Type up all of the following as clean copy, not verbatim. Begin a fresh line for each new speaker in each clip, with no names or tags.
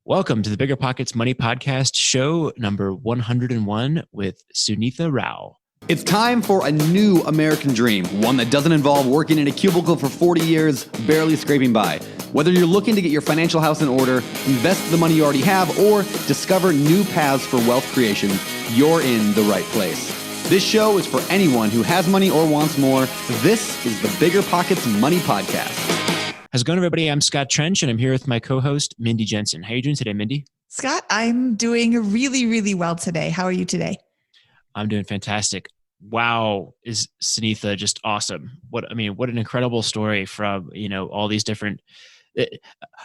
Welcome to the BiggerPockets Money Podcast, show number 101 with Sunitha Rao.
It's time for a new American dream, one that doesn't involve working in a cubicle for 40 years, barely scraping by. Whether you're looking to get your financial house in order, invest the money you already have, or discover new paths for wealth creation, you're in the right place. This show is for anyone who has money or wants more. This is the BiggerPockets Money Podcast.
How's it going, everybody? I'm Scott Trench, and I'm here with my co-host, Mindy Jensen. How are you doing today, Mindy?
Scott, I'm doing really, really well today. How are you today?
I'm doing fantastic. Wow, is Sunitha just awesome? What an incredible story from, all these different.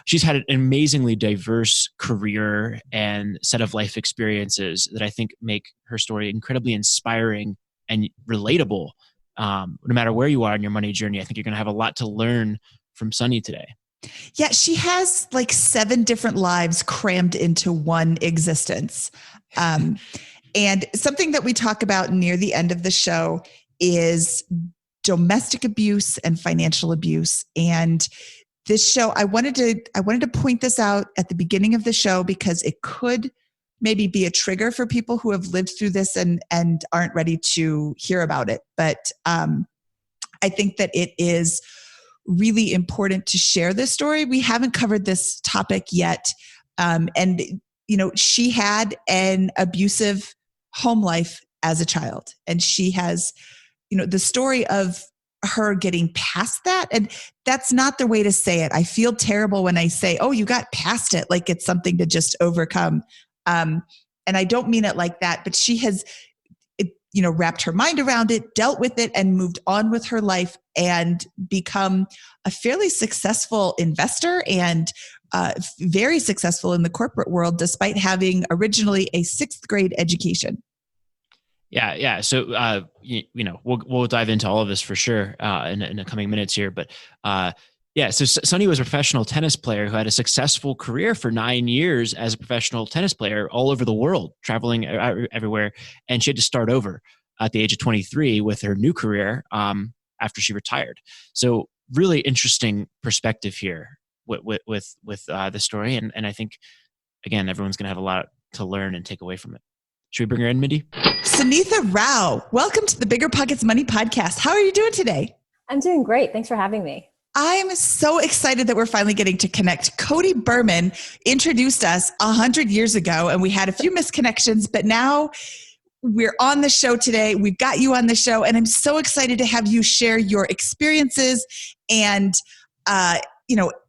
She's had an amazingly diverse career and set of life experiences that I think make her story incredibly inspiring and relatable. No matter where you are in your money journey, I think you're going to have a lot to learn from Sunny today.
Yeah, she has like 7 different lives crammed into one existence. And something that we talk about near the end of the show is domestic abuse and financial abuse. And this show, I wanted to point this out at the beginning of the show because it could maybe be a trigger for people who have lived through this and aren't ready to hear about it. But I think that it is really important to share this story. We haven't covered this topic yet. She had an abusive home life as a child. And she has, the story of her getting past that. And that's not the way to say it. I feel terrible when I say, oh, you got past it, like it's something to just overcome. And I don't mean it like that, but she has, wrapped her mind around it, dealt with it, and moved on with her life and become a fairly successful investor and very successful in the corporate world, despite having originally a 6th grade education.
Yeah. So, we'll dive into all of this for sure in the coming minutes here. But so Sunny was a professional tennis player who had a successful career for 9 years as a professional tennis player all over the world, traveling everywhere. And she had to start over at the age of 23 with her new career after she retired. So really interesting perspective here with the story. And I think, again, everyone's going to have a lot to learn and take away from it. Should we bring her in, Mindy?
Sunitha Rao, welcome to the BiggerPockets Money Podcast. How are you doing today?
I'm doing great. Thanks for having me.
I'm so excited that we're finally getting to connect. Cody Berman introduced us 100 years ago, and we had a few misconnections, but now we're on the show today. We've got you on the show, and I'm so excited to have you share your experiences and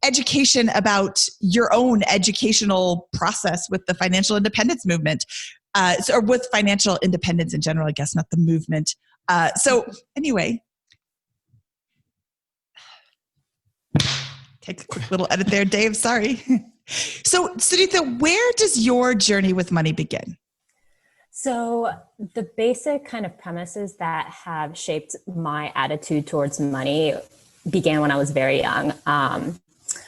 education about your own educational process with the financial independence movement, or with financial independence in general, I guess, not the movement. So anyway, take a quick little edit there, Dave. Sorry. So, Sunitha, where does your journey with money begin?
So the basic kind of premises that have shaped my attitude towards money began when I was very young.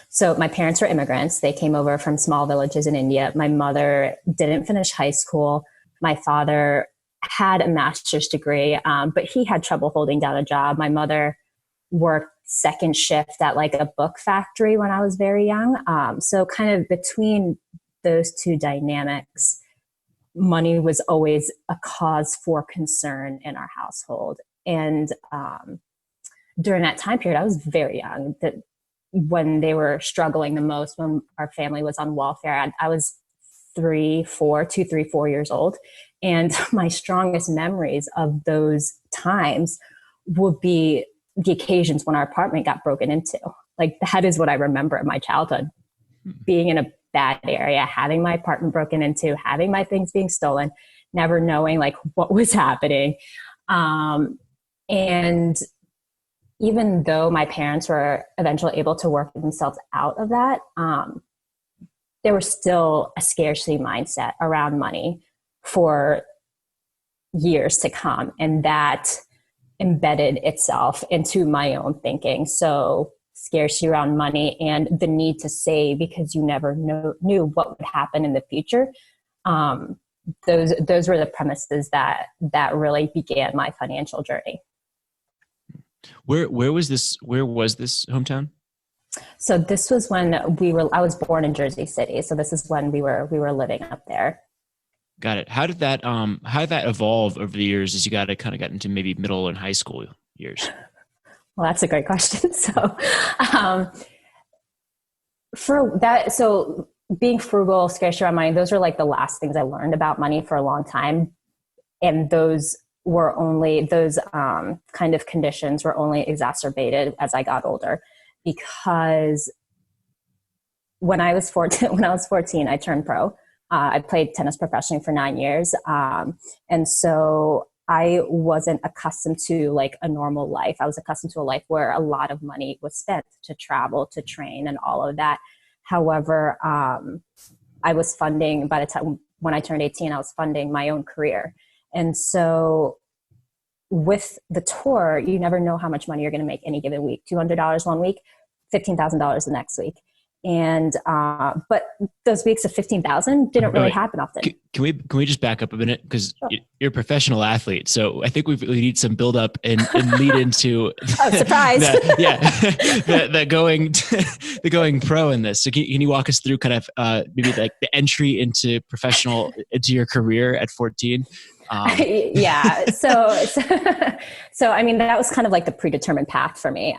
So my parents were immigrants. They came over from small villages in India. My mother didn't finish high school. My father had a master's degree, but he had trouble holding down a job. My mother worked second shift at like a book factory when I was very young. So kind of between those two dynamics, money was always a cause for concern in our household. And during that time period, I was very young. That when they were struggling the most, when our family was on welfare, I was 3, 4 years old. And my strongest memories of those times would be the occasions when our apartment got broken into. Like, that is what I remember of my childhood, being in a bad area, having my apartment broken into, having my things being stolen, never knowing like what was happening. And even though my parents were eventually able to work themselves out of that, there was still a scarcity mindset around money for years to come. And that embedded itself into my own thinking. So scarcity around money and the need to save because you never knew what would happen in the future. Those were the premises that really began my financial journey.
Where was this hometown?
So this was when I was born in Jersey City. So this is when we were living up there.
Got it. How did that evolve over the years as you got into maybe middle and high school years?
Well, that's a great question. So, for that, so being frugal, scarcity around money, those are like the last things I learned about money for a long time. And those kind of conditions were only exacerbated as I got older, because when I was 14, I turned pro. I played tennis professionally for 9 years. And so I wasn't accustomed to like a normal life. I was accustomed to a life where a lot of money was spent to travel, to train, and all of that. However, I was funding, by the time when I turned 18, I was funding my own career. And so with the tour, you never know how much money you're going to make any given week. $200 one week, $15,000 the next week. And, but those weeks of 15,000 didn't really happen often.
Can we just back up a minute? Because sure. You're a professional athlete. So I think we need some build up and lead into
surprise.
the going pro in this. So can you walk us through kind of, maybe like the entry into your career at 14?
Yeah. So, I mean, that was kind of like the predetermined path for me.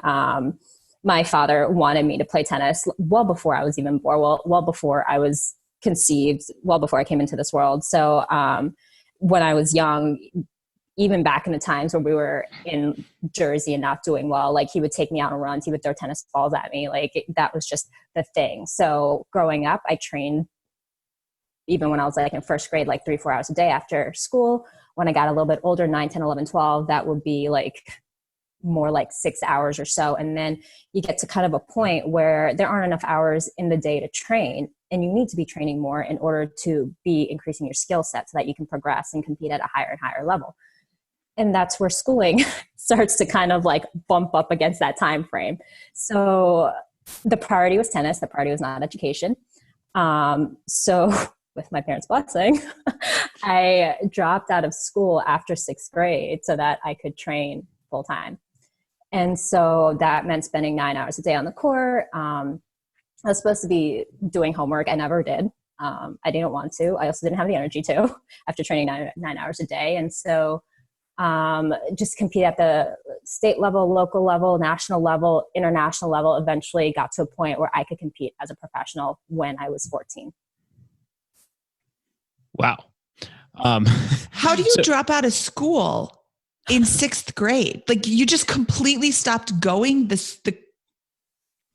My father wanted me to play tennis well before I was even born, well before I was conceived, well before I came into this world. So when I was young, even back in the times when we were in Jersey and not doing well, like he would take me out on runs, he would throw tennis balls at me. Like that was just the thing. So growing up, I trained even when I was like in first grade, like 3-4 hours a day after school. When I got a little bit older, 9, 10, 11, 12, that would be like more like 6 hours or so. And then you get to kind of a point where there aren't enough hours in the day to train, and you need to be training more in order to be increasing your skill set so that you can progress and compete at a higher and higher level. And that's where schooling starts to kind of like bump up against that time frame. So the priority was tennis. The priority was not education. So with my parents' blessing, I dropped out of school after 6th grade so that I could train full time. And so that meant spending 9 hours a day on the court. I was supposed to be doing homework. I never did. I didn't want to. I also didn't have the energy to after training nine hours a day. And so just compete at the state level, local level, national level, international level, eventually got to a point where I could compete as a professional when I was 14.
Wow.
How do you drop out of school in 6th grade? Like you just completely stopped going.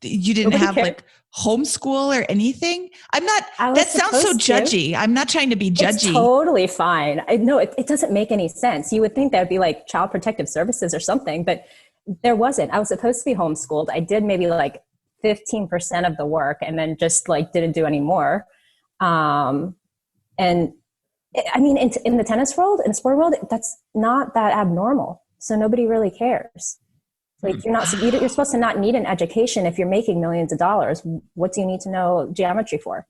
You didn't have like homeschool or anything. That sounds so judgy. I'm not trying to be judgy.
It's totally fine. No, it doesn't make any sense. You would think that'd be like Child Protective Services or something, but there wasn't. I was supposed to be homeschooled. I did maybe like 15% of the work and then just like didn't do any more. And I mean, in the tennis world, in the sport world, that's not that abnormal. So nobody really cares. Like you're supposed to not need an education if you're making millions of dollars. What do you need to know geometry for?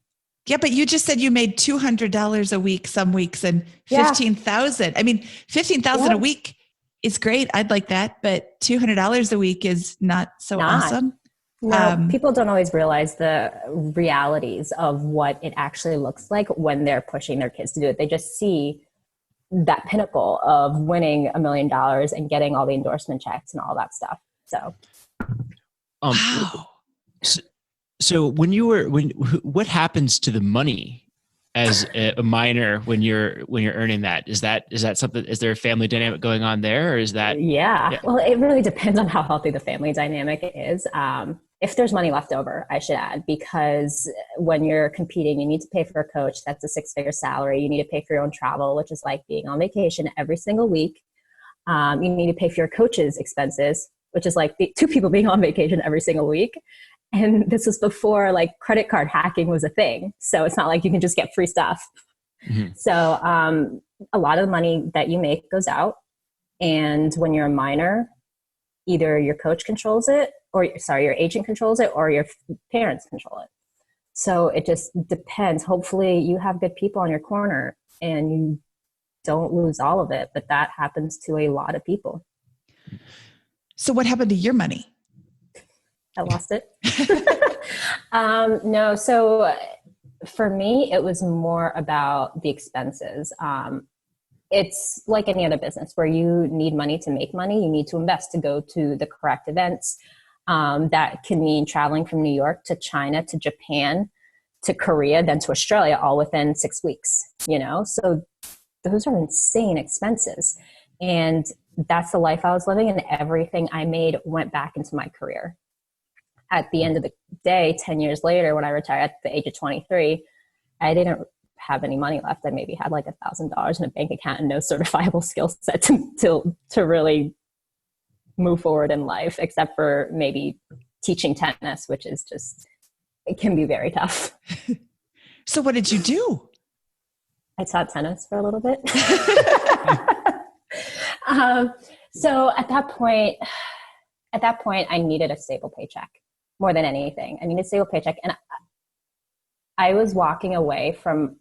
Yeah, but you just said you made $200 a week some weeks and 15,000. I mean, 15,000 a week is great. I'd like that, but $200 a week is not awesome.
No, people don't always realize the realities of what it actually looks like when they're pushing their kids to do it. They just see that pinnacle of winning $1 million and getting all the endorsement checks and all that stuff. So,
wow.
So what happens to the money as a minor when you're earning that? Is that something? Is there a family dynamic going on there, or is that?
Yeah. Well, it really depends on how healthy the family dynamic is. If there's money left over, I should add, because when you're competing, you need to pay for a coach. That's a 6-figure salary. You need to pay for your own travel, which is like being on vacation every single week. You need to pay for your coach's expenses, which is like 2 people being on vacation every single week. And this was before like credit card hacking was a thing. So it's not like you can just get free stuff. Mm-hmm. So a lot of the money that you make goes out. And when you're a minor, either your coach controls it, your agent controls it, or your parents control it. So it just depends. Hopefully you have good people on your corner and you don't lose all of it, but that happens to a lot of people.
So what happened to your money?
I lost it. No, so for me, it was more about the expenses. It's like any other business where you need money to make money. You need to invest to go to the correct events. That can mean traveling from New York to China to Japan to Korea, then to Australia, all within 6 weeks, So those are insane expenses. And that's the life I was living, and everything I made went back into my career. At the end of the day, 10 years later, when I retired at the age of 23, I didn't have any money left. I maybe had like $1,000 in a bank account and no certifiable skill set to really move forward in life, except for maybe teaching tennis, which is just, it can be very tough.
So what did you do?
I taught tennis for a little bit. So at that point, I needed a stable paycheck more than anything. I needed a stable paycheck. And I was walking away from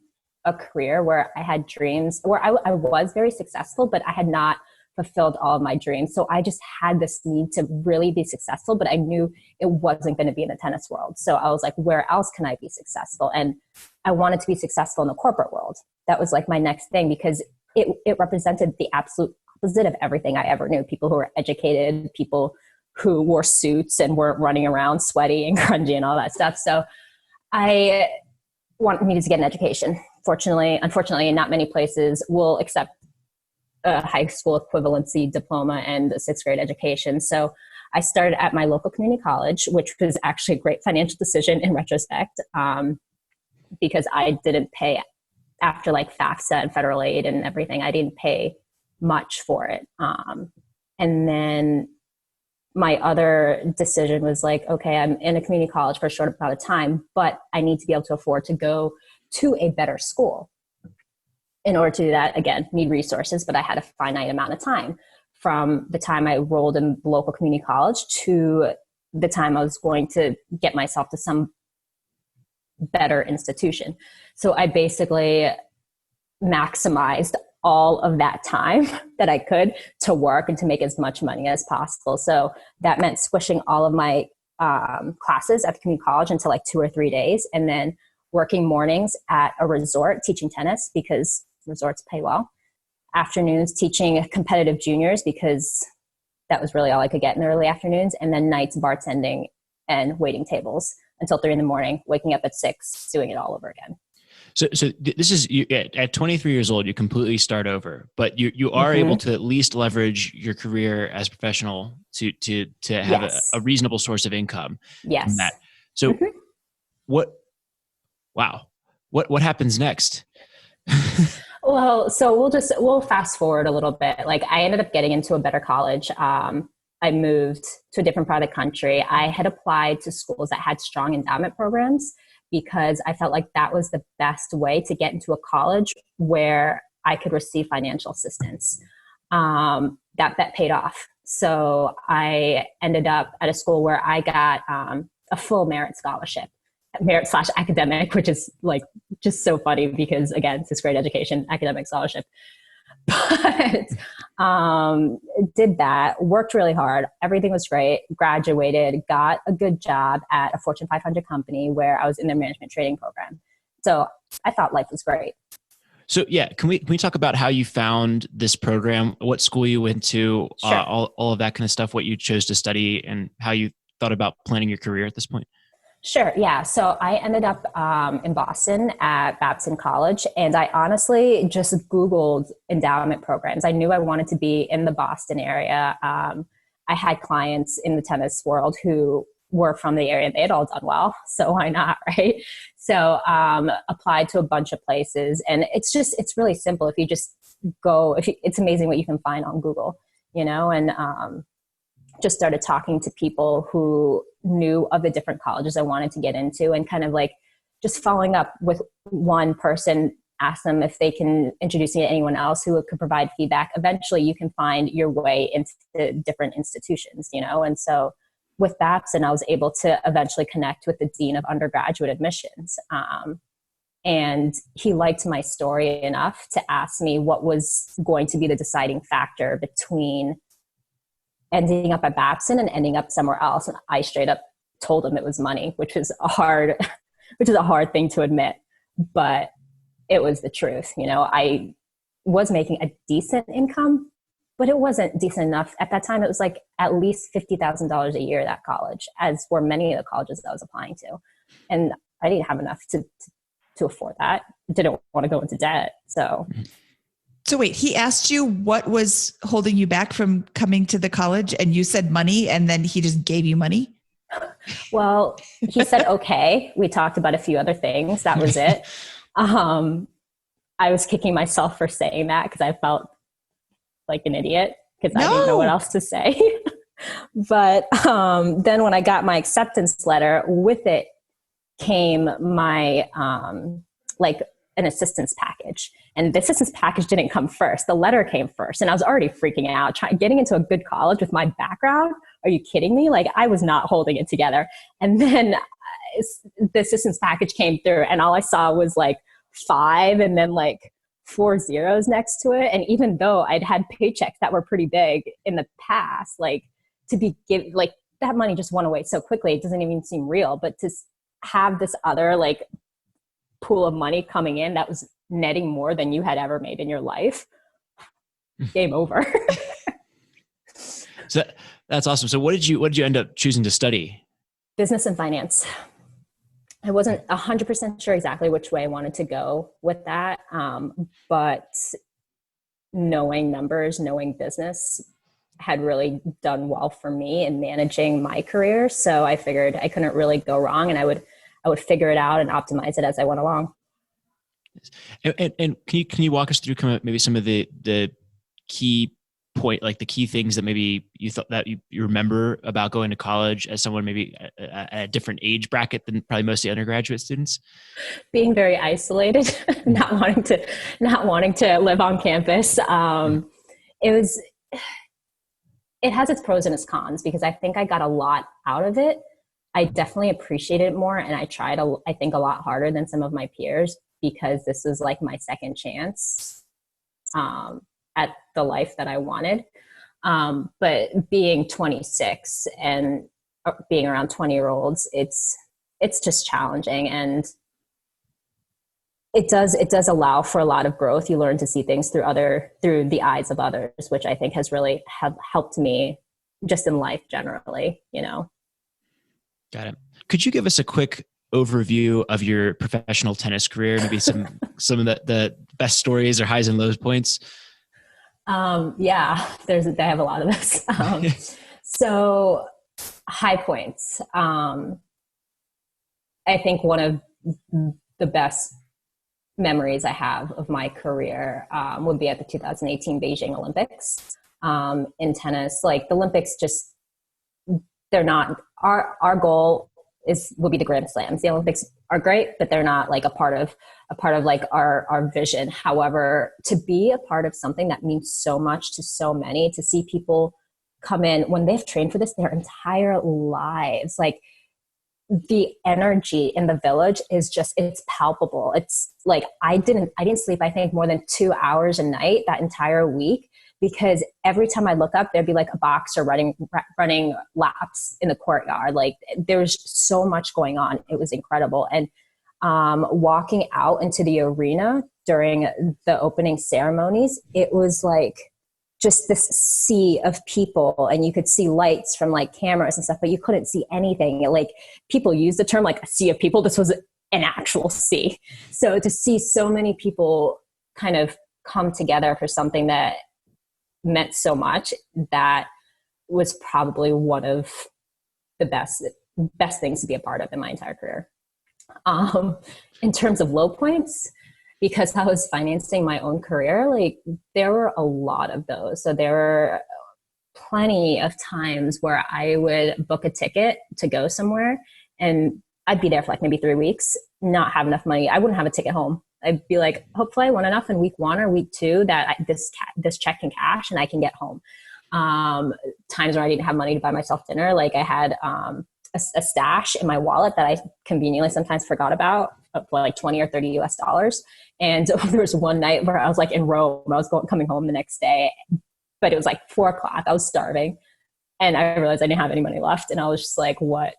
a career where I had dreams, where I was very successful, but I had not fulfilled all of my dreams. So I just had this need to really be successful, but I knew it wasn't going to be in the tennis world. So I was like, where else can I be successful? And I wanted to be successful in the corporate world. That was like my next thing, because it represented the absolute opposite of everything I ever knew. People who were educated, people who wore suits and weren't running around sweaty and grungy and all that stuff. So I needed to get an education. Unfortunately, not many places will accept a high school equivalency diploma and a 6th grade education. So I started at my local community college, which was actually a great financial decision in retrospect, because I didn't pay after like FAFSA and federal aid and everything. I didn't pay much for it. And then my other decision was like, okay, I'm in a community college for a short amount of time, but I need to be able to afford to go to a better school. In order to do that, again, need resources, but I had a finite amount of time from the time I enrolled in the local community college to the time I was going to get myself to some better institution. So I basically maximized all of that time that I could to work and to make as much money as possible. So that meant squishing all of my classes at the community college into like 2 or 3 days, and then working mornings at a resort teaching tennis because resorts pay well. Afternoons teaching competitive juniors because that was really all I could get in the early afternoons. And then nights bartending and waiting tables until 3 a.m, waking up at 6, doing it all over again.
So this is you, at 23 years old, you completely start over, but you are able to at least leverage your career as a professional to have a reasonable source of income.
Yes.
From that. So what happens next?
Well, so we'll fast forward a little bit. Like I ended up getting into a better college. I moved to a different part of the country. I had applied to schools that had strong endowment programs because I felt like that was the best way to get into a college where I could receive financial assistance. That paid off. So I ended up at a school where I got a full merit scholarship. Merit/academic, which is like just so funny because again, 6th grade education, academic scholarship. But did that, worked really hard. Everything was great. Graduated, got a good job at a Fortune 500 company where I was in their management training program. So I thought life was great.
So yeah, can we talk about how you found this program, what school you went to,
Sure.
All of that kind of stuff, what you chose to study, and how you thought about planning your career at this point?
Sure. Yeah. So I ended up in Boston at Babson College, and I honestly just Googled endowment programs. I knew I wanted to be in the Boston area. I had clients in the tennis world who were from the area. They had all done well. So why not? Right. So applied to a bunch of places, and it's really simple. If you just go, it's amazing what you can find on Google, and just started talking to people who knew of the different colleges I wanted to get into, and kind of like just following up with one person, ask them if they can introduce me to anyone else who could provide feedback. Eventually you can find your way into different institutions, And so with Babson, I was able to eventually connect with the dean of undergraduate admissions. And he liked my story enough to ask me what was going to be the deciding factor between ending up at Babson and ending up somewhere else. And I straight up told him it was money, which is a hard thing to admit, but it was the truth. You know, I was making a decent income, but it wasn't decent enough. At that time, it was like at least $50,000 a year at college, as were many of the colleges that I was applying to. And I didn't have enough to afford that. Didn't want to go into debt. So
wait, he asked you what was holding you back from coming to the college, and you said money, and then he just gave you money?
Well, he said, okay. We talked about a few other things. That was it. I was kicking myself for saying that because I felt like an idiot because I didn't know what else to say. But then when I got my acceptance letter, with it came my like an assistance package. And the assistance package didn't come first. The letter came first. And I was already freaking out, getting into a good college with my background. Are you kidding me? Like, I was not holding it together. And then the assistance package came through, and all I saw was like 5 and then like 4 zeros next to it. And even though I'd had paychecks that were pretty big in the past, like that money just went away so quickly. It doesn't even seem real. But to have this other like pool of money coming in that was netting more than you had ever made in your life, game over.
So that's awesome. So what did you end up choosing to study?
Business and finance. I wasn't 100% sure exactly which way I wanted to go with that. But knowing numbers, knowing business had really done well for me in managing my career. So I figured I couldn't really go wrong, and I would figure it out and optimize it as I went along.
And can you walk us through maybe some of the key like the key things that maybe you thought that you remember about going to college as someone maybe at a different age bracket than probably most of the undergraduate students? Being
very isolated, not wanting to live on campus. It has its pros and its cons, because I think I got a lot out of it. I definitely appreciated it more, and I tried, I think, a lot harder than some of my peers, because this was like my second chance at the life that I wanted. But being 26 and being around 20-year-olds, it's just challenging, and it does allow for a lot of growth. You learn to see things through the eyes of others, which I think has really helped me just in life generally, you know.
Got it. Could you give us a quick overview of your professional tennis career? Maybe some of the best stories or highs and lows points?
Yeah, I have a lot of this. So high points. I think one of the best memories I have of my career would be at the 2018 Beijing Olympics in tennis. Like, the Olympics they're not, our goal will be the Grand Slams. The Olympics are great, but they're not like a part of like our vision. However, to be a part of something that means so much to so many, to see people come in when they've trained for this their entire lives, like, the energy in the village is it's palpable. It's like, I didn't sleep, I think, more than 2 hours a night that entire week, because every time I look up, there'd be like a boxer running laps in the courtyard. Like, there was so much going on. It was incredible. And walking out into the arena during the opening ceremonies, it was like just this sea of people, and you could see lights from like cameras and stuff, but you couldn't see anything. Like, people use the term like a sea of people. This was an actual sea. So to see so many people kind of come together for something that meant so much, that was probably one of the best things to be a part of in my entire career. In terms of low points, because I was financing my own career, like, there were a lot of those. So there were plenty of times where I would book a ticket to go somewhere, and I'd be there for like maybe 3 weeks, not have enough money. I wouldn't have a ticket home. I'd be like, hopefully I won enough in week 1 or week 2 that this check can cash and I can get home. Times where I didn't have money to buy myself dinner. Like, I had a stash in my wallet that I conveniently sometimes forgot about, for like $20 or $30 US. And there was one night where I was like in Rome. I was coming home the next day, but it was like 4 o'clock. I was starving, and I realized I didn't have any money left. And I was just like, what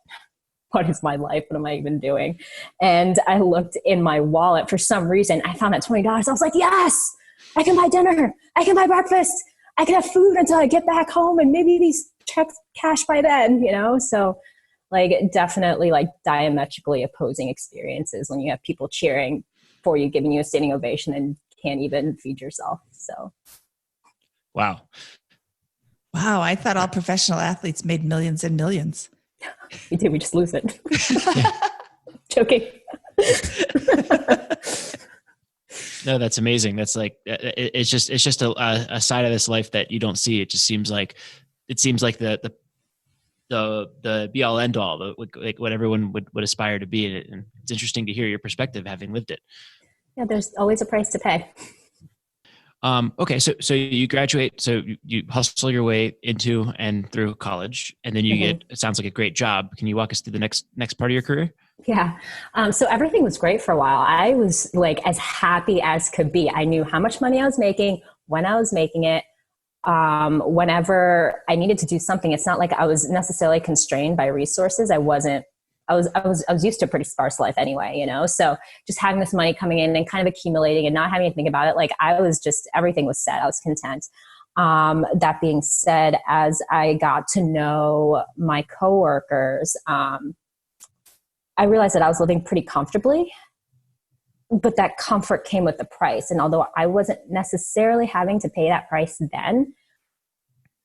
what is my life? What am I even doing? And I looked in my wallet for some reason. I found that $20. I was like, yes, I can buy dinner. I can buy breakfast. I can have food until I get back home, and maybe these checks cash by then, you know? So like definitely like diametrically opposing experiences when you have people cheering for you, giving you a standing ovation, and can't even feed yourself. So.
Wow.
Wow. I thought all professional athletes made millions and millions.
We did. We just lose it. Joking.
No, that's amazing. That's like, it's just a side of this life that you don't see. It seems like the be all end all, like what everyone would aspire to be. And it's interesting to hear your perspective, having lived it.
Yeah. There's always a price to pay.
Okay. So you graduate, so you hustle your way into and through college, and then you get, it sounds like a great job. Can you walk us through the next part of your career?
Yeah. So everything was great for a while. I was like as happy as could be. I knew how much money I was making, when I was making it, whenever I needed to do something. It's not like I was necessarily constrained by resources. I was used to a pretty sparse life anyway, you know? So just having this money coming in and kind of accumulating and not having to think about it, like everything was set. I was content. That being said, as I got to know my coworkers, I realized that I was living pretty comfortably, but that comfort came with the price. And although I wasn't necessarily having to pay that price then,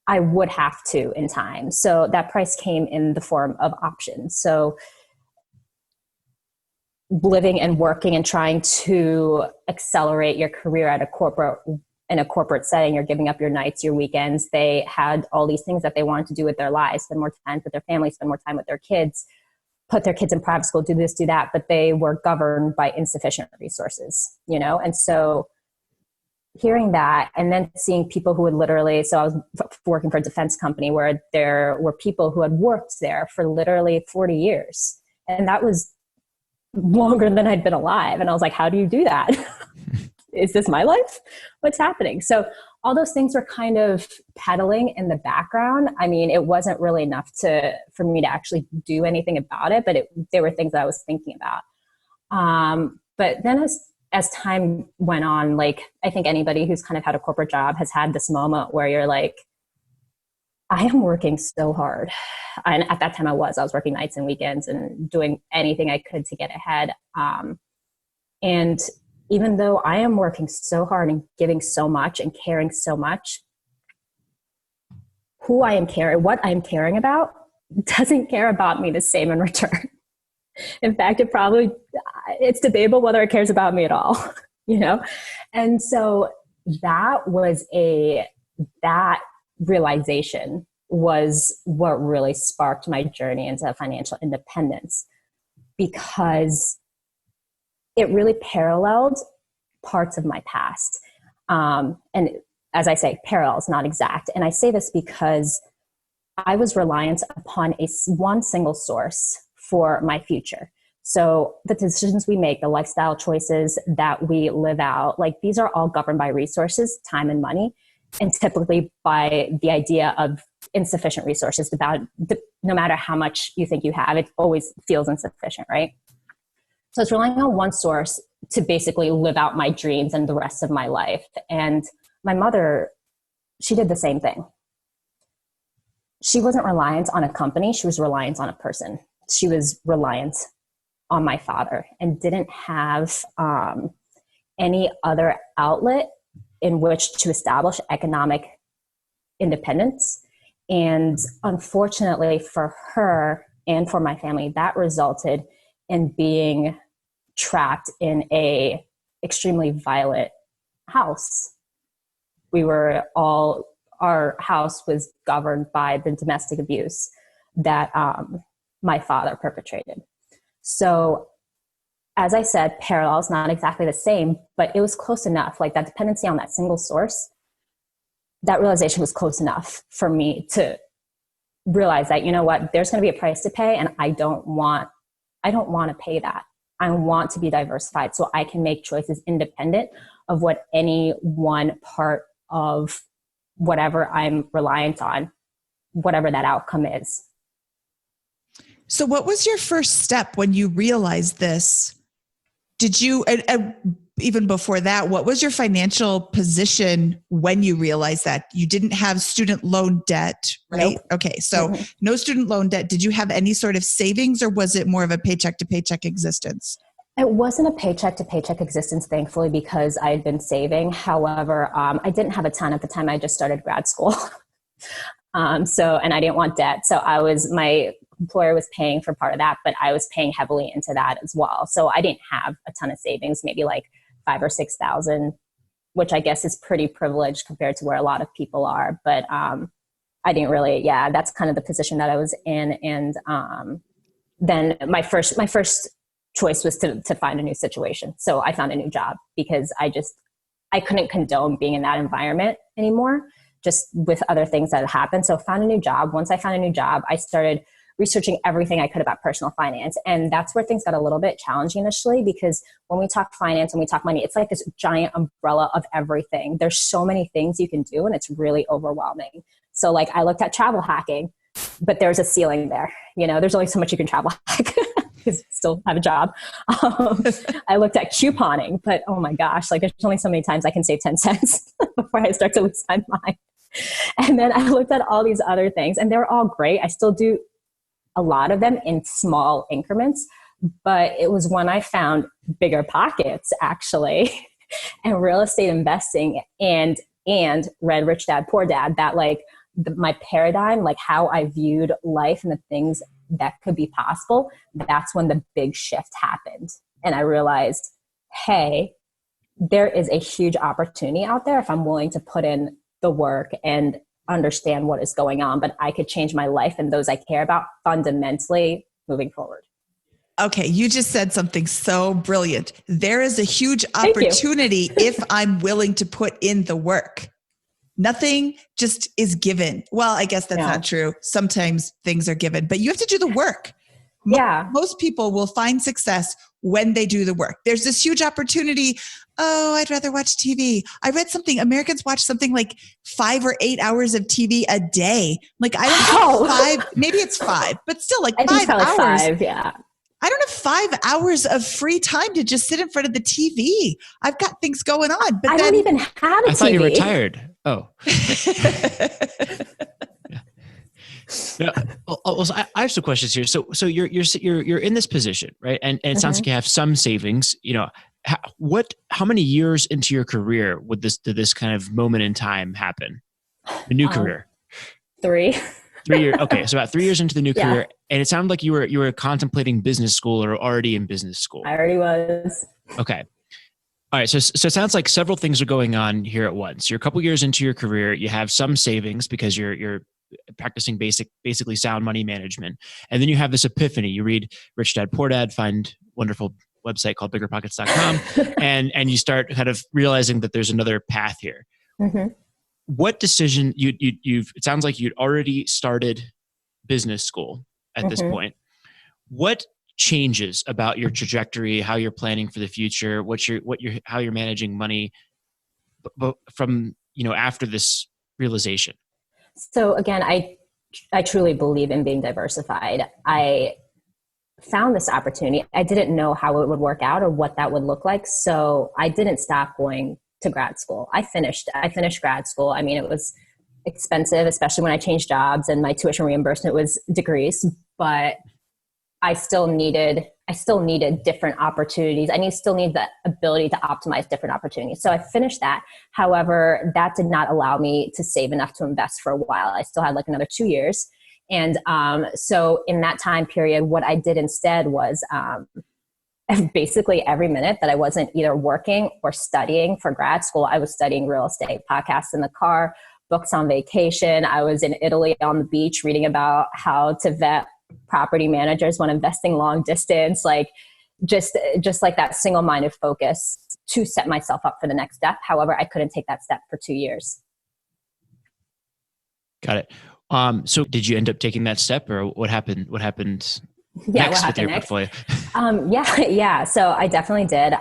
I would have to in time. So that price came in the form of options. So living and working and trying to accelerate your career in a corporate setting, you're giving up your nights, your weekends. They had all these things that they wanted to do with their lives, spend more time with their family, spend more time with their kids, put their kids in private school, do this, do that, but they were governed by insufficient resources, you know? And so hearing that, and then seeing people who would literally, so I was working for a defense company where there were people who had worked there for literally 40 years. And that was longer than I'd been alive. And I was like, how do you do that? Is this my life? What's happening? So all those things were kind of peddling in the background. I mean, it wasn't really enough for me to actually do anything about it, but there were things that I was thinking about. But then as time went on, like I think anybody who's kind of had a corporate job has had this moment where you're like, I am working so hard. And at that time I was working nights and weekends and doing anything I could to get ahead. And even though I am working so hard and giving so much and caring so much, what I'm caring about doesn't care about me the same in return. In fact, it's debatable whether it cares about me at all, you know? And so that realization was what really sparked my journey into financial independence, because it really paralleled parts of my past. And as I say, parallels, not exact. And I say this because I was reliant upon one single source for my future. So the decisions we make, the lifestyle choices that we live out, like these are all governed by resources, time and money, and typically by the idea of insufficient resources. No matter how much you think you have, it always feels insufficient, right? So it's relying on one source to basically live out my dreams and the rest of my life. And my mother, she did the same thing. She wasn't reliant on a company. She was reliant on a person. She was reliant on my father and didn't have any other outlet in which to establish economic independence. And unfortunately for her and for my family, that resulted in being trapped in a extremely violent house. Our house was governed by the domestic abuse that my father perpetrated. So as I said, parallels, not exactly the same, but it was close enough. Like that dependency on that single source, that realization was close enough for me to realize that, you know what, there's going to be a price to pay, and I don't want to pay that. I want to be diversified so I can make choices independent of what any one part of whatever I'm reliant on, whatever that outcome is.
So what was your first step when you realized this? Did you, even before that, what was your financial position when you realized that you didn't have student loan debt, right?
Nope.
Okay. So no student loan debt. Did you have any sort of savings, or was it more of a paycheck to paycheck existence?
It wasn't a paycheck to paycheck existence, thankfully, because I had been saving. However, I didn't have a ton at the time. I just started grad school. And I didn't want debt. So my employer was paying for part of that, but I was paying heavily into that as well. So I didn't have a ton of savings, maybe like 5,000 or 6,000, which I guess is pretty privileged compared to where a lot of people are. But I didn't really, that's kind of the position that I was in. And then my first choice was to find a new situation. So I found a new job because I couldn't condone being in that environment anymore, just with other things that had happened. So I found a new job. Once I found a new job, I started researching everything I could about personal finance. And that's where things got a little bit challenging initially, because when we talk finance and we talk money, it's like this giant umbrella of everything. There's so many things you can do, and it's really overwhelming. So like I looked at travel hacking, but there's a ceiling there. There's only so much you can travel hack because still have a job. I looked at couponing, but oh my gosh, like there's only so many times I can save 10 cents before I start to lose my mind. And then I looked at all these other things, and they're all great. I still do a lot of them in small increments, but it was when I found BiggerPockets actually and real estate investing and read Rich Dad Poor Dad, that like my paradigm, like how I viewed life and the things that could be possible, that's when the big shift happened. And I realized, hey, there is a huge opportunity out there if I'm willing to put in the work and understand what is going on, but I could change my life and those I care about fundamentally moving forward.
Okay, you just said something so brilliant. There is a huge opportunity if I'm willing to put in the work. Nothing just is given. Well, I guess that's not true. Sometimes things are given, but you have to do the work.
Yeah.
Most people will find success when they do the work. There's this huge opportunity. Oh, I'd rather watch TV. I read something. Americans watch something like 5 or 8 hours of TV a day. Like I don't have 5, maybe it's 5, but still like 5 hours.
5, yeah.
I don't have 5 hours of free time to just sit in front of the TV. I've got things going on. But
I don't even have a TV.
I thought you were retired. Oh. Yeah. Also, I have some questions here. So you're in this position, right? And it sounds like you have some savings. How many years into your career did this kind of moment in time happen? The new career.
3.
3 years. Okay, so about 3 years into the new career, and it sounded like you were contemplating business school or already in business school.
I already was.
Okay. All right. So it sounds like several things are going on here at once. You're a couple years into your career. You have some savings because you're practicing basically sound money management. And then you have this epiphany. You read Rich Dad Poor Dad, find wonderful website called BiggerPockets.com, and you start kind of realizing that there's another path here. Mm-hmm. What decision it sounds like you'd already started business school at this point. What changes about your trajectory, how you're planning for the future, how you're managing money from, after this realization?
So again, I truly believe in being diversified. I found this opportunity. I didn't know how it would work out or what that would look like. So I didn't stop going to grad school. I finished grad school. I mean, it was expensive, especially when I changed jobs, and my tuition reimbursement was decreased, but I still needed different opportunities. I still need the ability to optimize different opportunities. So I finished that. However, that did not allow me to save enough to invest for a while. I still had like another 2 years. And so in that time period, what I did instead was basically every minute that I wasn't either working or studying for grad school, I was studying real estate, podcasts in the car, books on vacation. I was in Italy on the beach reading about how to vet property managers when investing long distance, like just like that single-minded focus to set myself up for the next step. However, I couldn't take that step for 2 years.
Got it. So did you end up taking that step, or what happened next with your portfolio?
Yeah. So I definitely did.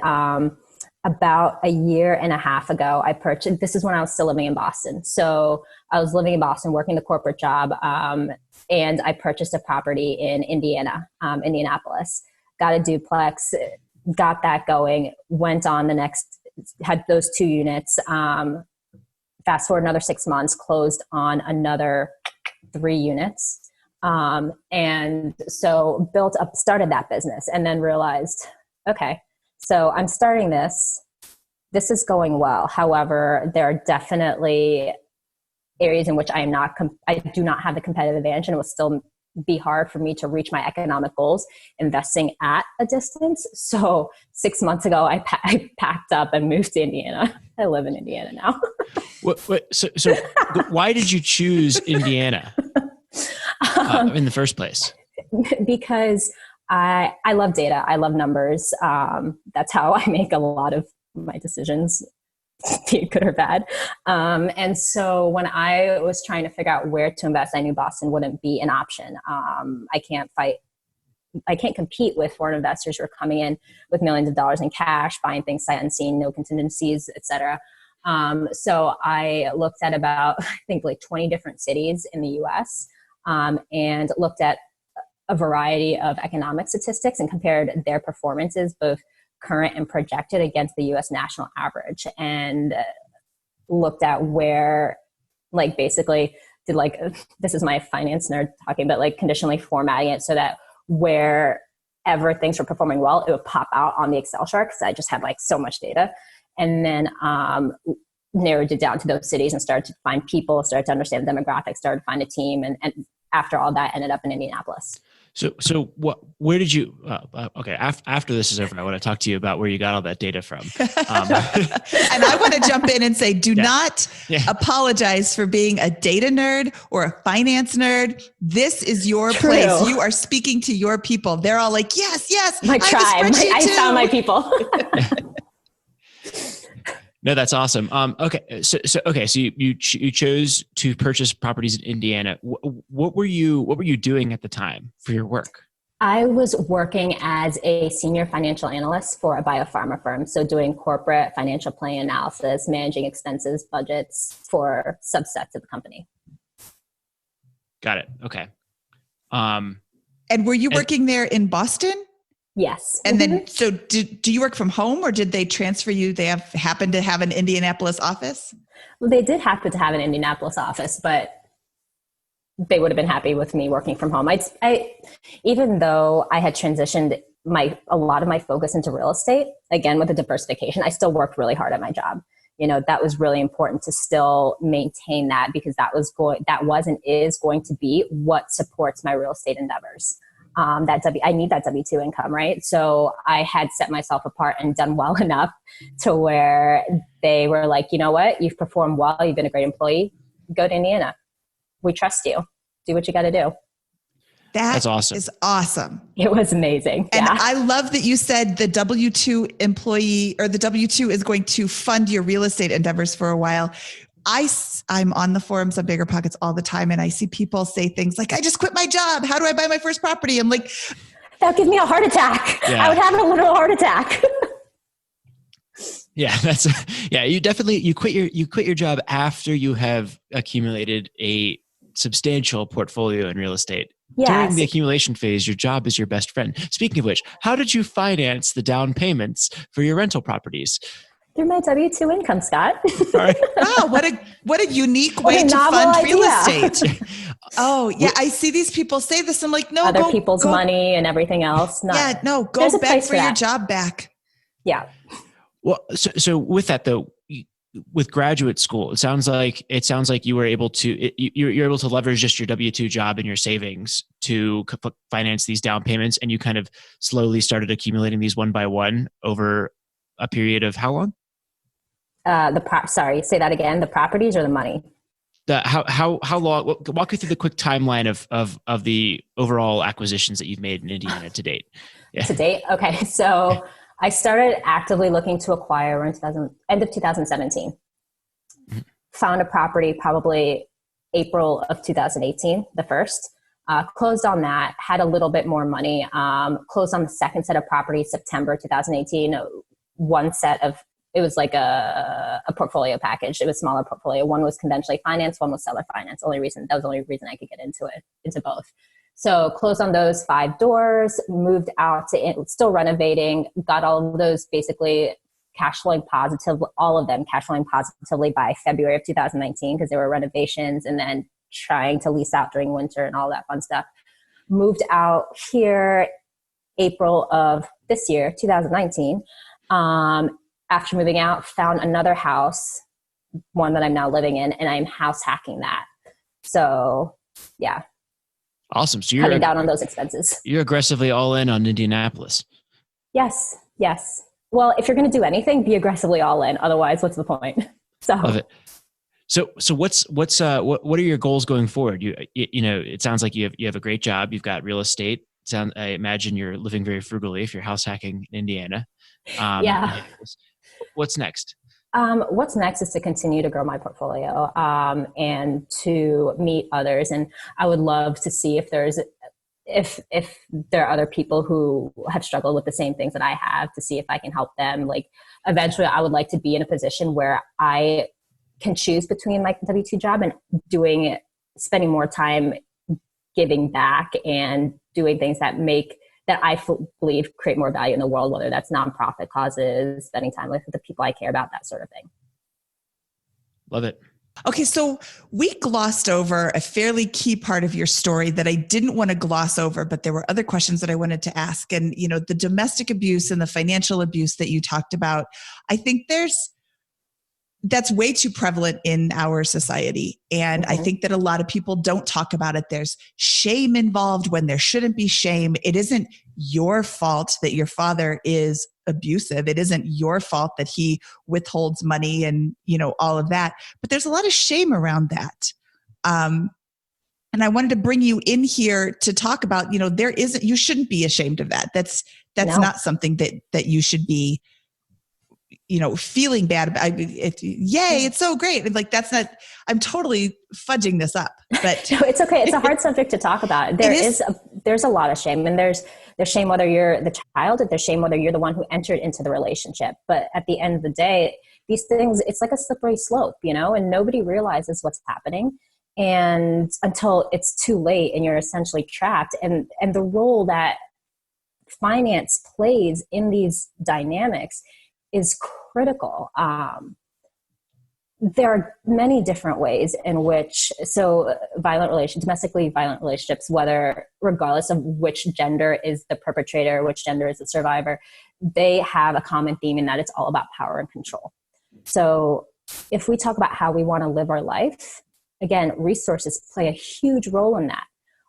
about a year and a half ago, I purchased, this is when I was still living in Boston. So I was living in Boston, working the corporate job. And I purchased a property in Indiana, Indianapolis, got a duplex, got that going, went on the next, had those 2 units. Fast forward another 6 months, closed on another 3 units. And so started that business, and then realized, okay, so I'm starting this. This is going well. However, there are definitely areas in which I do not have the competitive advantage, and it will still be hard for me to reach my economic goals investing at a distance. So 6 months ago, I packed up and moved to Indiana. I live in Indiana now.
So why did you choose Indiana in the first place?
Because I love data. I love numbers. That's how I make a lot of my decisions, be it good or bad. And so when I was trying to figure out where to invest, I knew Boston wouldn't be an option. I can't compete with foreign investors who are coming in with millions of dollars in cash, buying things sight unseen, no contingencies, et cetera. So I looked at about, I think, like 20 different cities in the US, and looked at a variety of economic statistics and compared their performances, both current and projected, against the US national average, and looked at where, like, basically did, like, this is my finance nerd talking, but like conditionally formatting it so that wherever things were performing well, it would pop out on the Excel chart, because I just had like so much data. And then narrowed it down to those cities and started to find people, started to understand the demographics, started to find a team. And after all that, ended up in Indianapolis.
So where did you, okay, after this is over, I want to talk to you about where you got all that data from.
And I want to jump in and say, do not apologize for being a data nerd or a finance nerd. This is your place. You are speaking to your people. They're all like, yes,
my tribe. I found my people.
No, that's awesome. Okay. So you chose to purchase properties in Indiana. What were you doing at the time for your work?
I was working as a senior financial analyst for a biopharma firm. So doing corporate financial planning analysis, managing expenses, budgets for subsets of the company.
Got it. Okay.
And were you working there in Boston?
Yes.
And then, so do you work from home, or did they transfer you? They happen to have an Indianapolis office?
Well, they did happen to have an Indianapolis office, but they would have been happy with me working from home. I even though I had transitioned a lot of my focus into real estate, again, with the diversification, I still worked really hard at my job. You know, that was really important to still maintain that, because that was and is going to be what supports my real estate endeavors. I need that W-2 income, right? So I had set myself apart and done well enough to where they were like, you know what, you've performed well, you've been a great employee, go to Indiana. We trust you. Do what you got to do.
That's
awesome.
Is awesome.
It was amazing.
And I love that you said the W-2 employee, or the W-2 is going to fund your real estate endeavors for a while. I'm on the forums of BiggerPockets all the time, and I see people say things like, I just quit my job. How do I buy my first property? I'm like,
that would give me a heart attack.
Yeah.
I would have a literal heart attack.
Yeah, you quit your job after you have accumulated a substantial portfolio in real estate.
Yes.
During the accumulation phase, your job is your best friend. Speaking of which, how did you finance the down payments for your rental properties?
Through my W-2 income, Scott.
Right.
Wow, what a unique way to fund real estate. Oh, yeah, I see these people say this. I'm like, no,
other people's money and everything else.
Go beg for your job back.
Yeah.
Well, so with that though, with graduate school, it sounds like you were able to you're able to leverage just your W-2 job and your savings to finance these down payments, and you kind of slowly started accumulating these one by one over a period of how long?
Sorry, say that again. The properties or the money?
How long? Walk me through the quick timeline of the overall acquisitions that you've made in Indiana to date. Yeah.
To date, okay. So I started actively looking to acquire in end of 2017. Mm-hmm. Found a property probably April of 2018, the first. Closed on that. Had a little bit more money. Closed on the second set of properties September 2018. One set of it was like a portfolio package. It was a smaller portfolio. One was conventionally financed, one was seller financed. That was the only reason I could get into both. So closed on those 5 doors, moved out to still renovating, got all of those basically cash flowing positive, all of them cash flowing positively by February of 2019, because there were renovations and then trying to lease out during winter and all that fun stuff. Moved out here April of this year, 2019. After moving out, found another house, one that I'm now living in, and I'm house hacking that. So yeah.
Awesome. So you're
cutting down on those expenses.
You're aggressively all in on Indianapolis.
Yes. Well, if you're going to do anything, be aggressively all in. Otherwise, what's the point? So
love it. So what are your goals going forward? You know, it sounds like you have a great job. You've got real estate. I imagine you're living very frugally if you're house hacking in Indiana.
Yeah.
What's next?
What's next is to continue to grow my portfolio and to meet others. And I would love to see if there are other people who have struggled with the same things that I have, to see if I can help them. Like eventually I would like to be in a position where I can choose between like the W-2 job and spending more time giving back and doing things that I believe create more value in the world, whether that's nonprofit causes, spending time with the people I care about, that sort of thing.
Love it.
Okay, so we glossed over a fairly key part of your story that I didn't want to gloss over, but there were other questions that I wanted to ask. And, you know, the domestic abuse and the financial abuse that you talked about, I think that's way too prevalent in our society. And I think that a lot of people don't talk about it. There's shame involved when there shouldn't be shame. It isn't your fault that your father is abusive. It isn't your fault that he withholds money and, you know, all of that. But there's a lot of shame around that. And I wanted to bring you in here to talk about, you know, you shouldn't be ashamed of that. That's
No.
not something that you should be, you know, feeling bad about. It's so great. And like, I'm totally fudging this up, but
no, it's okay. It's a hard subject to talk about. There's a lot of shame, and there's shame whether you're the child, there's shame whether you're the one who entered into the relationship. But at the end of the day, these things, it's like a slippery slope, you know, and nobody realizes what's happening. And until it's too late and you're essentially trapped, and the role that finance plays in these dynamics is critical. There are many different ways in which, domestically violent relationships, regardless of which gender is the perpetrator, which gender is the survivor, they have a common theme in that it's all about power and control. So if we talk about how we want to live our life, again, resources play a huge role in that.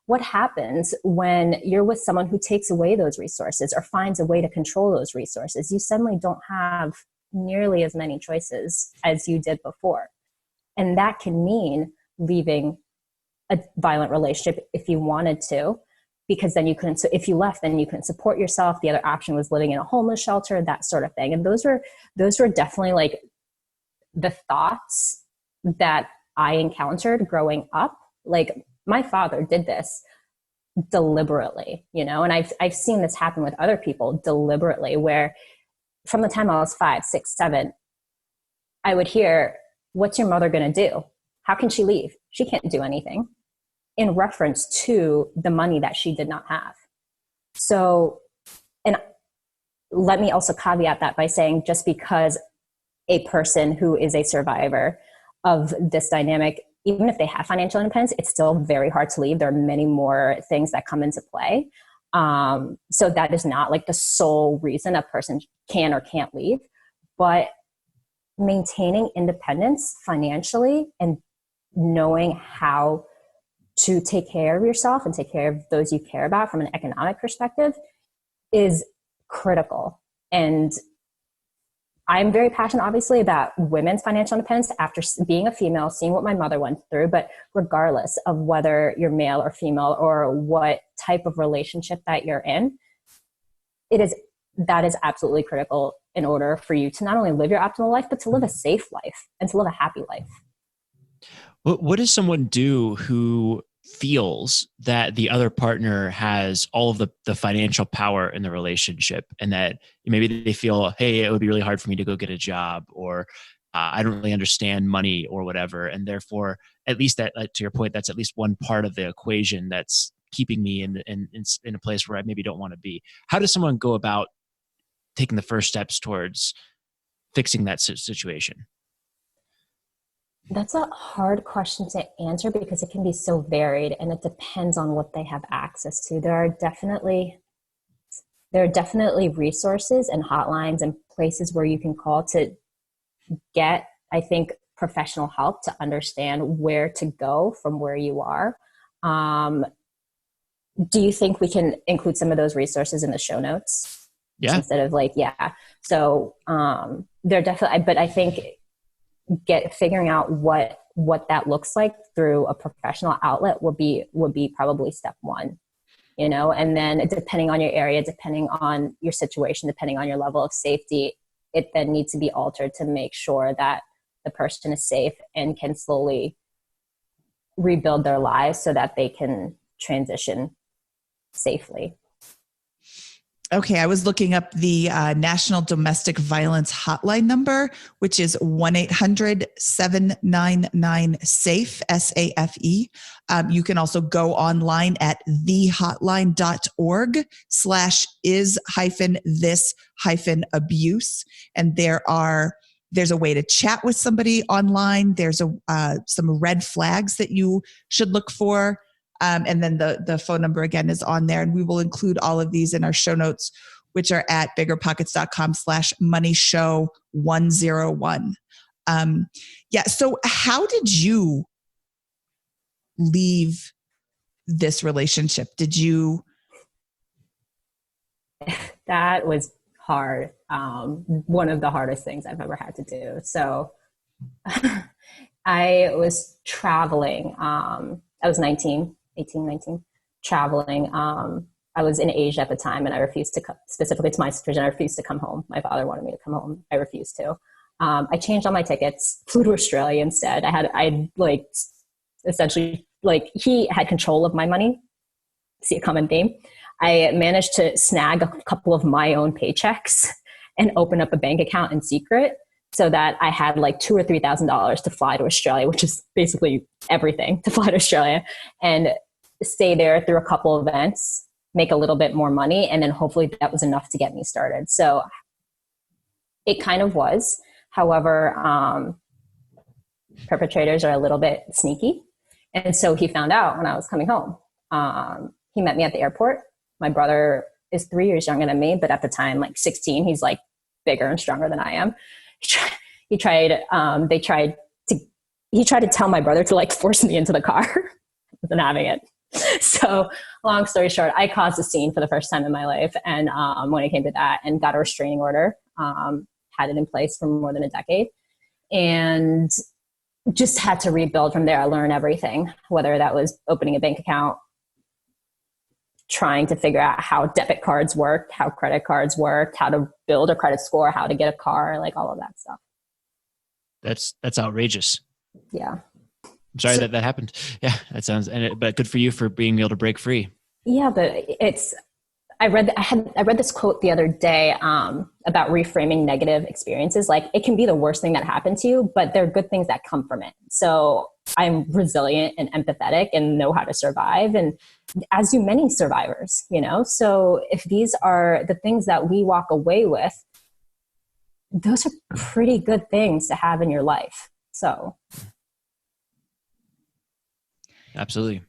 What happens when you're with someone who takes away those resources or finds a way to control those resources? You suddenly don't have nearly as many choices as you did before. And that can mean leaving a violent relationship if you wanted to, because then if you left, then you couldn't support yourself. The other option was living in a homeless shelter, that sort of thing. And those were definitely like the thoughts that I encountered growing up. Like, my father did this deliberately, you know, and I've seen this happen with other people deliberately, where from the time I was 5, 6, 7, I would hear, "What's your mother going to do? How can she leave? She can't do anything," in reference to the money that she did not have. So, and let me also caveat that by saying, just because a person who is a survivor of this dynamic, even if they have financial independence, it's still very hard to leave. There are many more things that come into play. So that is not like the sole reason a person can or can't leave, but maintaining independence financially and knowing how to take care of yourself and take care of those you care about from an economic perspective is critical. And I'm very passionate, obviously, about women's financial independence after being a female, seeing what my mother went through. But regardless of whether you're male or female or what type of relationship that you're in, that is absolutely critical in order for you to not only live your optimal life, but to live a safe life and to live a happy life.
What does someone do who feels that the other partner has all of the financial power in the relationship, and that maybe they feel, hey, it would be really hard for me to go get a job, or I don't really understand money or whatever. And therefore, at least that, to your point, that's at least one part of the equation that's keeping me in a place where I maybe don't want to be. How does someone go about taking the first steps towards fixing that situation?
That's a hard question to answer because it can be so varied, and it depends on what they have access to. There are definitely resources and hotlines and places where you can call to get, I think, professional help to understand where to go from where you are. Do you think we can include some of those resources in the show notes?
Yeah.
Instead of So they're definitely, but I think figuring out what that looks like through a professional outlet would be probably step one, and then depending on your area, depending on your situation, depending on your level of safety, it then needs to be altered to make sure that the person is safe and can slowly rebuild their lives so that they can transition safely.
Okay, I was looking up the National Domestic Violence Hotline number, which is 1-800-799-SAFE, SAFE. You can also go online at thehotline.org/is-this-abuse. And there's a way to chat with somebody online. There's some red flags that you should look for. And then the phone number again is on there, and we will include all of these in our show notes, which are at biggerpockets.com/moneyshow101. So how did you leave this relationship?
That was hard. One of the hardest things I've ever had to do. So I was traveling. I was 19, traveling. I was in Asia at the time, and I refused to come, specifically to my situation, I refused to come home. My father wanted me to come home. I refused to. I changed all my tickets, flew to Australia instead. He had control of my money. See a common theme. I managed to snag a couple of my own paychecks and open up a bank account in secret, so that I had like $2,000 or $3,000 to fly to Australia, which is basically everything to fly to Australia, and stay there through a couple of events, make a little bit more money, and then hopefully that was enough to get me started. So it kind of was. However, perpetrators are a little bit sneaky. And so he found out when I was coming home. He met me at the airport. My brother is 3 years younger than me, but at the time, like 16, he's like bigger and stronger than I am. He tried to tell my brother to like force me into the car. Wasn't having it. So long story short, I caused a scene for the first time in my life. And when it came to that, and got a restraining order, had it in place for more than a decade, and just had to rebuild from there. I learned everything, whether that was opening a bank account, trying to figure out how debit cards worked, how credit cards worked, how to build a credit score, how to get a car, like all of that stuff.
That's outrageous.
Yeah.
I'm sorry that happened. Yeah, that sounds, but good for you for being able to break free.
Yeah, but I read this quote the other day about reframing negative experiences. Like, it can be the worst thing that happened to you, but there are good things that come from it. So I'm resilient and empathetic and know how to survive, and as do many survivors, So if these are the things that we walk away with, those are pretty good things to have in your life. So.
Absolutely.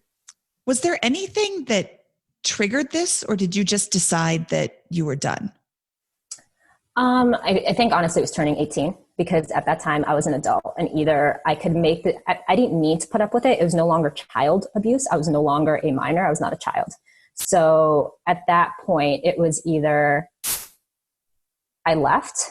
Was there anything that triggered this, or did you just decide that you were done?
I think honestly it was turning 18, because at that time I was an adult, and either I could make I didn't need to put up with it. It was no longer child abuse. I was no longer a minor. I was not a child. So at that point it was either I left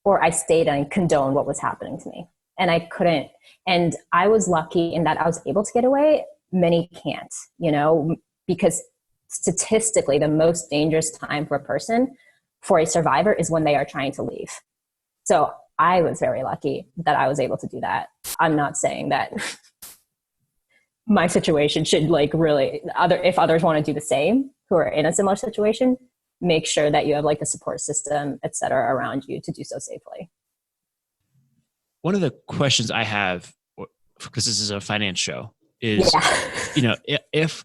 or I stayed and condoned what was happening to me. And I couldn't. And I was lucky in that I was able to get away. Many can't, because statistically the most dangerous time for a person, for a survivor, is when they are trying to leave. So I was very lucky that I was able to do that. I'm not saying that my situation should like really if others want to do the same who are in a similar situation, make sure that you have like the support system, et cetera, around you to do so safely.
One of the questions I have, because this is a finance show, is, you know, if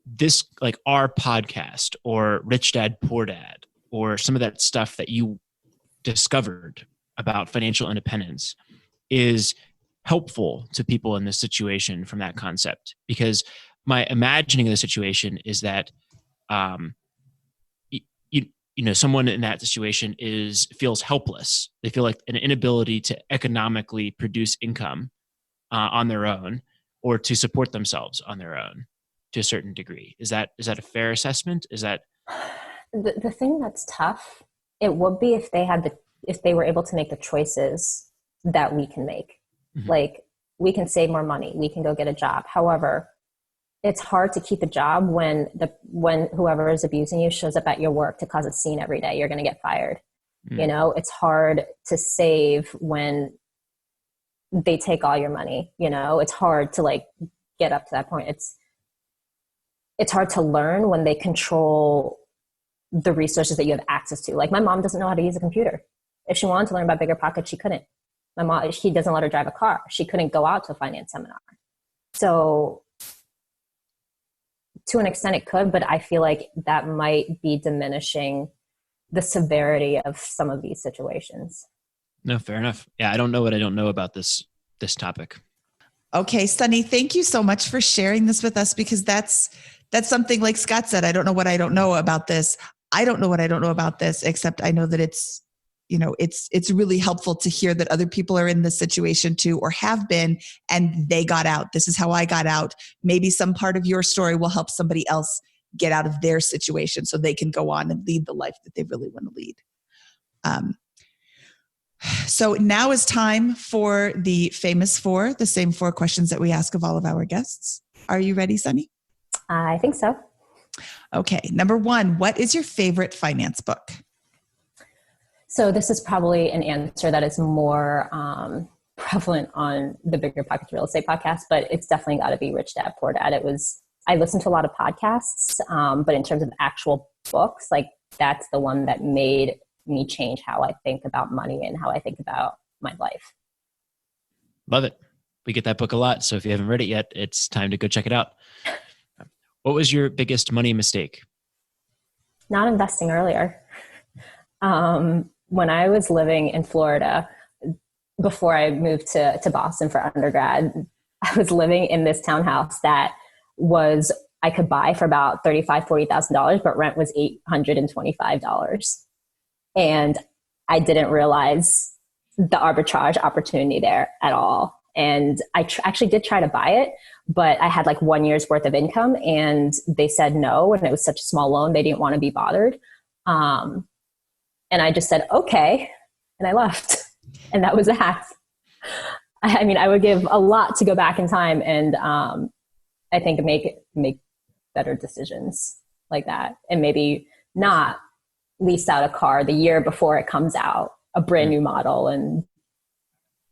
this, like our podcast or Rich Dad, Poor Dad, or some of that stuff that you discovered about financial independence is helpful to people in this situation from that concept, because my imagining of the situation is that, you know, someone in that situation feels helpless. They feel like an inability to economically produce income on their own, or to support themselves on their own to a certain degree. Is that a fair assessment? Is that
the thing that's tough? It would be if they were able to make the choices that we can make. Mm-hmm. Like, we can save more money, we can go get a job. However, it's hard to keep a job when whoever is abusing you shows up at your work to cause a scene every day. You're going to get fired. Mm. You know, it's hard to save when they take all your money. You know, it's hard to like get up to that point. It's hard to learn when they control the resources that you have access to. Like, my mom doesn't know how to use a computer. If she wanted to learn about BiggerPockets, she couldn't. My mom, he doesn't let her drive a car. She couldn't go out to a finance seminar. So to an extent it could, but I feel like that might be diminishing the severity of some of these situations.
No, fair enough. Yeah, I don't know what I don't know about this topic.
Okay, Sunny, thank you so much for sharing this with us, because that's something, like Scott said, I don't know what I don't know about this. I don't know what I don't know about this, except I know that it's, you know, it's really helpful to hear that other people are in this situation too, or have been, and they got out. This is how I got out. Maybe some part of your story will help somebody else get out of their situation so they can go on and lead the life that they really want to lead. So now is time for the same four questions that we ask of all of our guests. Are you ready, Sunny?
I think so.
Okay. Number one, what is your favorite finance book?
So this is probably an answer that is more prevalent on the BiggerPockets Real Estate podcast, but it's definitely got to be Rich Dad, Poor Dad. I listened to a lot of podcasts, but in terms of actual books, like, that's the one that made me change how I think about money and how I think about my life.
Love it. We get that book a lot. So if you haven't read it yet, it's time to go check it out. What was your biggest money mistake?
Not investing earlier. When I was living in Florida, before I moved to Boston for undergrad, I was living in this townhouse that I could buy for about $35,000, $40,000, but rent was $825. And I didn't realize the arbitrage opportunity there at all. And I actually did try to buy it, but I had like 1 year's worth of income, and they said no. And it was such a small loan, they didn't want to be bothered. And I just said, okay. And I left. And that was that. I mean, I would give a lot to go back in time and I think make better decisions like that. And maybe not lease out a car the year before it comes out, a brand new model, and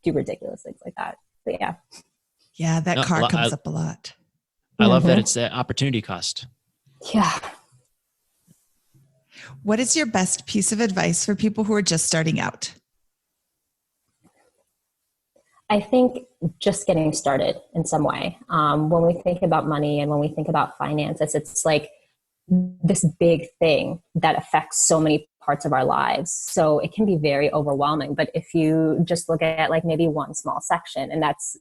do ridiculous things like that. But yeah.
Yeah, that car comes up a lot.
I love that it's the opportunity cost.
Yeah.
What is your best piece of advice for people who are just starting out?
I think just getting started in some way. When we think about money and when we think about finances, it's like this big thing that affects so many parts of our lives. So it can be very overwhelming. But if you just look at like maybe one small section, and that's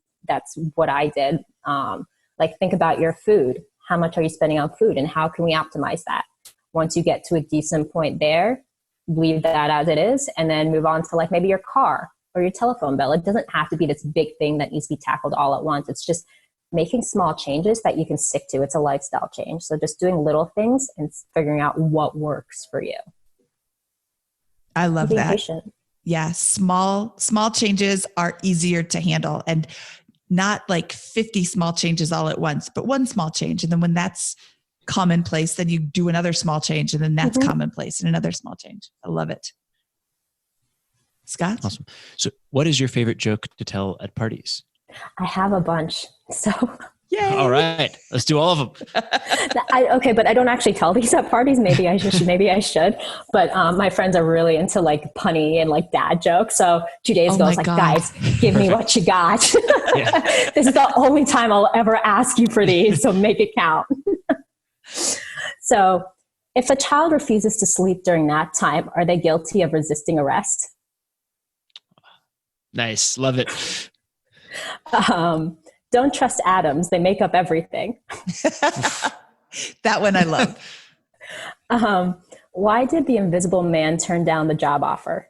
what I did. Like, think about your food. How much are you spending on food, and how can we optimize that? Once you get to a decent point there, leave that as it is, and then move on to like maybe your car or your telephone bill. It doesn't have to be this big thing that needs to be tackled all at once. It's just making small changes that you can stick to. It's a lifestyle change. So just doing little things and figuring out what works for you.
I love that.
Patient.
Yeah. Small changes are easier to handle, and not like 50 small changes all at once, but one small change. And then when that's commonplace, then you do another small change, and then that's commonplace, and another small change. I love it. Scott?
Awesome. So what is your favorite joke to tell at parties?
I have a bunch. So
Yay.
All right, let's do all of them.
okay, but I don't actually tell these at parties. Maybe I should. But my friends are really into like punny and like dad jokes. So 2 days ago, I was like, guys, give me what you got. This is the only time I'll ever ask you for these. So make it count. So if a child refuses to sleep during nap time, are they guilty of resisting arrest?
Nice. Love it.
Don't trust atoms. They make up everything.
That one I love.
Why did the invisible man turn down the job offer?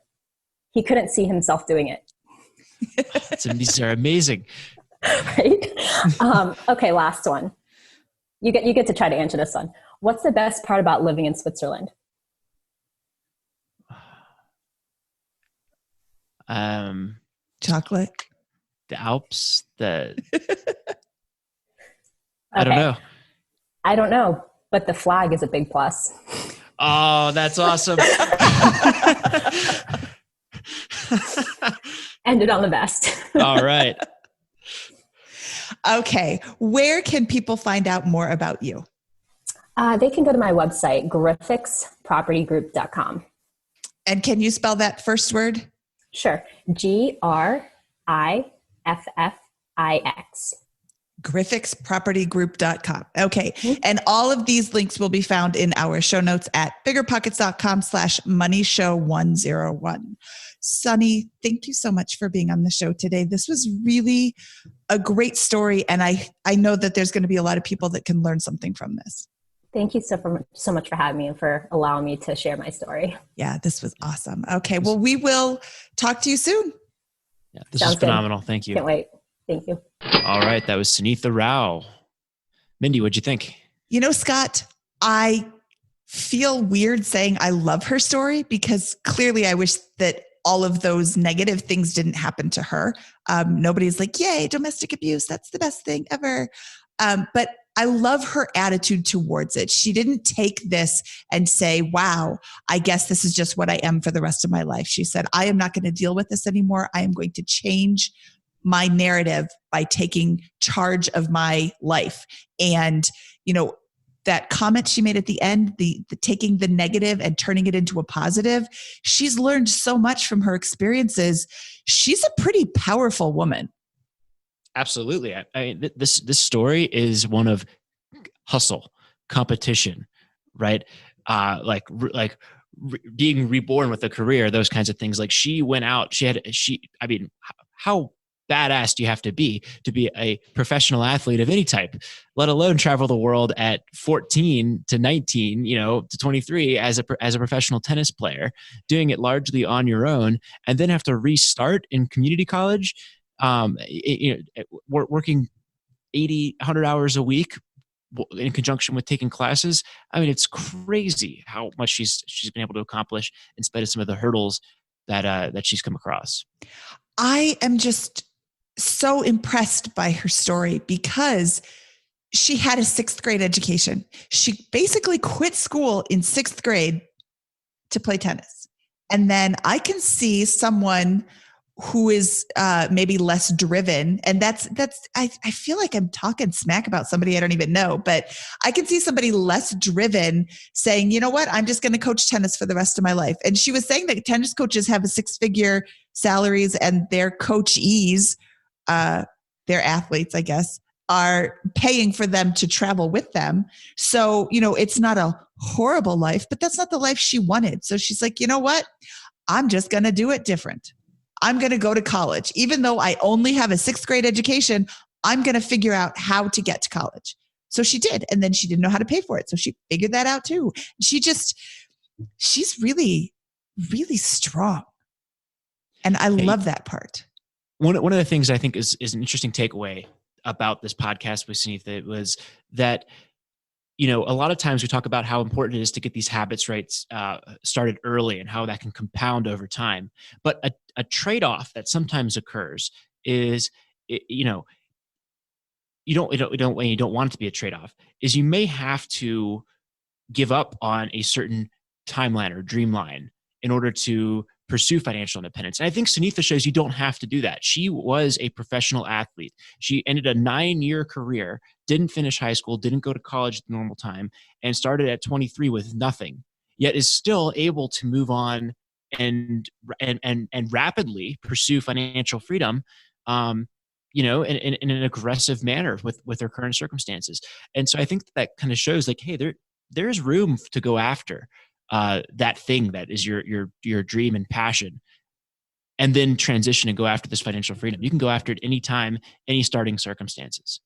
He couldn't see himself doing it.
These are amazing.
Right? Okay, last one. You get to try to answer this one. What's the best part about living in Switzerland?
Chocolate.
The Alps, I
Okay.
don't know.
I don't know, but the flag is a big plus.
Oh, that's awesome.
Ended on the best.
All right.
Okay. Where can people find out more about you?
They can go to my website, griffixpropertygroup.com.
And can you spell that first word?
Sure. GRIFFIX.
griffixpropertygroup.com. Okay. And all of these links will be found in our show notes at biggerpockets.com/moneyshow101. Sunny, thank you so much for being on the show today. This was really a great story. And I know that there's going to be a lot of people that can learn something from this.
Thank you so much for having me and for allowing me to share my story.
Yeah, this was awesome. Okay. Well, we will talk to you soon.
Yeah, this
Sounds
is phenomenal.
good.
Thank you.
Can't wait. Thank you.
All right. That was Sunitha Rao. Mindy, what'd you think?
You know, Scott, I feel weird saying I love her story because clearly I wish that all of those negative things didn't happen to her. Nobody's like, yay, domestic abuse. That's the best thing ever. But I love her attitude towards it. She didn't take this and say, wow, I guess this is just what I am for the rest of my life. She said, I am not going to deal with this anymore. I am going to change my narrative by taking charge of my life. And, you know, that comment she made at the end, the taking the negative and turning it into a positive, she's learned so much from her experiences. She's a pretty powerful woman.
Absolutely. I mean, this story is one of hustle, competition, right? Being reborn with a career, those kinds of things. Like she went out, I mean, how badass do you have to be a professional athlete of any type, let alone travel the world at 14 to 19, to 23 as a professional tennis player, doing it largely on your own, and then have to restart in community college, working 80, 100 hours a week in conjunction with taking classes. I mean, it's crazy how much she's been able to accomplish in spite of some of the hurdles that she's come across.
I am just so impressed by her story because she had a 6th grade education. She basically quit school in 6th grade to play tennis. And then I can see someone who is maybe less driven. And I feel like I'm talking smack about somebody I don't even know, but I can see somebody less driven saying, you know what, I'm just going to coach tennis for the rest of my life. And she was saying that tennis coaches have a 6-figure salaries and their coachees, their athletes, I guess, are paying for them to travel with them. So, it's not a horrible life, but that's not the life she wanted. So she's like, you know what? I'm just going to do it different. I'm going to go to college. Even though I only have a 6th grade education, I'm going to figure out how to get to college. So she did. And then she didn't know how to pay for it. So she figured that out too. She's really, really strong. And I love that part.
One of the things I think is an interesting takeaway about this podcast with Sunitha was that, a lot of times we talk about how important it is to get these habits right started early and how that can compound over time. But a trade-off that sometimes occurs is, you don't want it to be a trade-off, is you may have to give up on a certain timeline or dreamline in order to pursue financial independence. And I think Sunitha shows you don't have to do that. She was a professional athlete. She ended a 9-year career, didn't finish high school, didn't go to college at the normal time, and started at 23 with nothing, yet is still able to move on and rapidly pursue financial freedom, in an aggressive manner with her current circumstances. And so I think that kind of shows like, hey, there's room to go after that thing that is your dream and passion, and then transition and go after this financial freedom. You can go after it anytime, any starting circumstances.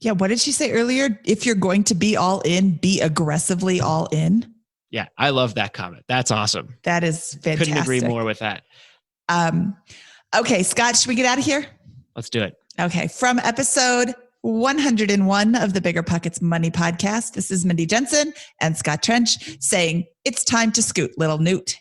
Yeah. What did she say earlier? If you're going to be all in, be aggressively all in.
Yeah. I love that comment. That's awesome.
That is fantastic.
Couldn't agree more with that.
Okay, Scott, should we get out of here?
Let's do it.
Okay. From episode 101 of the BiggerPockets Money Podcast, this is Mindy Jensen and Scott Trench saying, it's time to scoot, little newt.